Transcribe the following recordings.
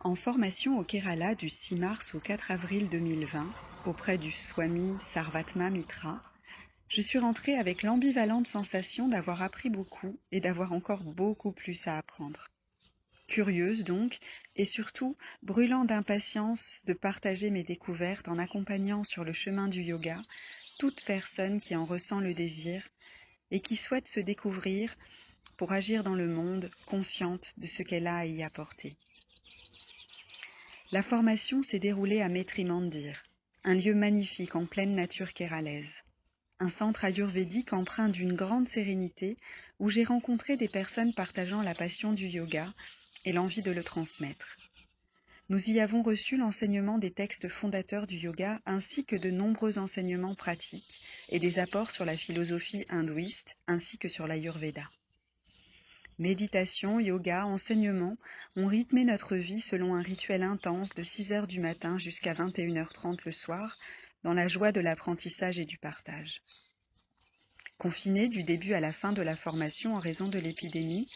En formation au Kerala du 6 mars au 4 avril 2020, auprès du Swami Sarvatma Mitra, je suis rentrée avec l'ambivalente sensation d'avoir appris beaucoup et d'avoir encore beaucoup plus à apprendre. Curieuse donc, et surtout brûlant d'impatience de partager mes découvertes en accompagnant sur le chemin du yoga toute personne qui en ressent le désir et qui souhaite se découvrir pour agir dans le monde consciente de ce qu'elle a à y apporter. La formation s'est déroulée à Maitri Mandir, un lieu magnifique en pleine nature kéralaise. Un centre ayurvédique empreint d'une grande sérénité où j'ai rencontré des personnes partageant la passion du yoga et l'envie de le transmettre. Nous y avons reçu l'enseignement des textes fondateurs du yoga ainsi que de nombreux enseignements pratiques et des apports sur la philosophie hindouiste ainsi que sur l'ayurveda. Méditation, yoga, enseignement ont rythmé notre vie selon un rituel intense de 6 heures du matin jusqu'à 21h30 le soir, dans la joie de l'apprentissage et du partage. Confinés du début à la fin de la formation en raison de l'épidémie,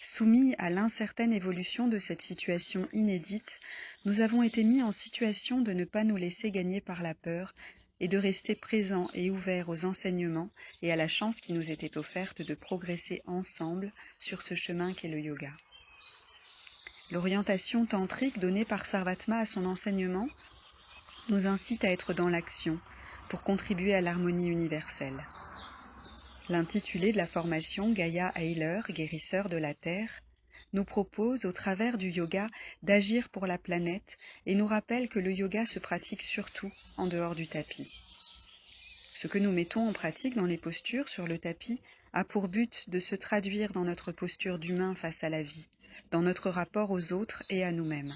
soumis à l'incertaine évolution de cette situation inédite, nous avons été mis en situation de ne pas nous laisser gagner par la peur et de rester présents et ouverts aux enseignements et à la chance qui nous était offerte de progresser ensemble sur ce chemin qu'est le yoga. L'orientation tantrique donnée par Sarvatma à son enseignement nous incite à être dans l'action pour contribuer à l'harmonie universelle. L'intitulé de la formation Gaia Heiler, guérisseur de la Terre, nous propose, au travers du yoga, d'agir pour la planète et nous rappelle que le yoga se pratique surtout en dehors du tapis. Ce que nous mettons en pratique dans les postures sur le tapis a pour but de se traduire dans notre posture d'humain face à la vie, dans notre rapport aux autres et à nous-mêmes.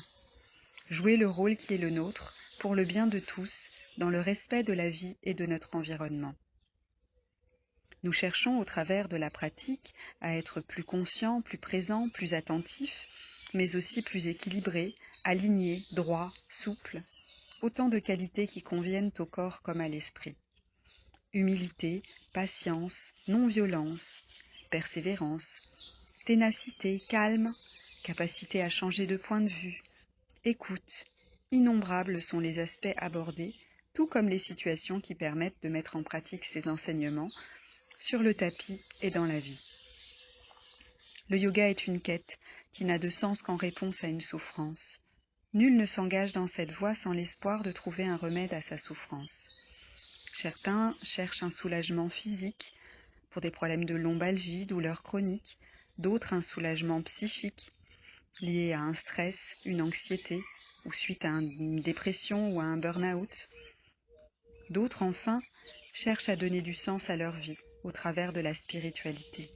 Jouer le rôle qui est le nôtre, pour le bien de tous, dans le respect de la vie et de notre environnement. Nous cherchons au travers de la pratique à être plus conscients, plus présents, plus attentifs, mais aussi plus équilibrés, alignés, droits, souples, autant de qualités qui conviennent au corps comme à l'esprit. Humilité, patience, non-violence, persévérance, ténacité, calme, capacité à changer de point de vue, écoute. Innombrables sont les aspects abordés, tout comme les situations qui permettent de mettre en pratique ces enseignements sur le tapis et dans la vie. Le yoga est une quête qui n'a de sens qu'en réponse à une souffrance. Nul ne s'engage dans cette voie sans l'espoir de trouver un remède à sa souffrance. Certains cherchent un soulagement physique pour des problèmes de lombalgie, douleurs chroniques, d'autres un soulagement psychique lié à un stress, une anxiété ou suite à une dépression ou à un burn-out. D'autres enfin cherchent à donner du sens à leur vie au travers de la spiritualité.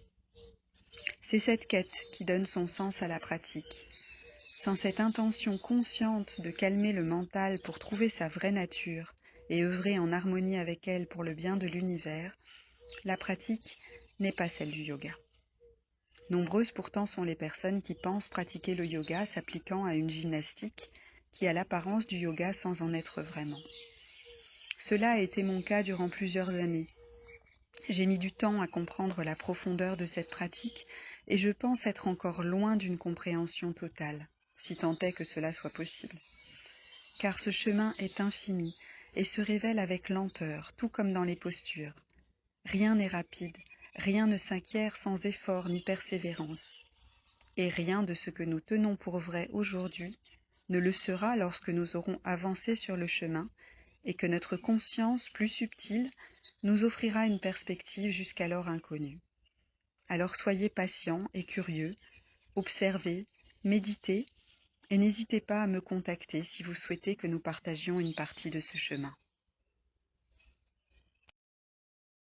C'est cette quête qui donne son sens à la pratique. Sans cette intention consciente de calmer le mental pour trouver sa vraie nature et œuvrer en harmonie avec elle pour le bien de l'univers, la pratique n'est pas celle du yoga. Nombreuses pourtant sont les personnes qui pensent pratiquer le yoga s'appliquant à une gymnastique qui a l'apparence du yoga sans en être vraiment. Cela a été mon cas durant plusieurs années. J'ai mis du temps à comprendre la profondeur de cette pratique et je pense être encore loin d'une compréhension totale, si tant est que cela soit possible. Car ce chemin est infini et se révèle avec lenteur, tout comme dans les postures. Rien n'est rapide, rien ne s'acquiert sans effort ni persévérance. Et rien de ce que nous tenons pour vrai aujourd'hui ne le sera lorsque nous aurons avancé sur le chemin et que notre conscience plus subtile nous offrira une perspective jusqu'alors inconnue. Alors soyez patients et curieux, observez, méditez et n'hésitez pas à me contacter si vous souhaitez que nous partagions une partie de ce chemin.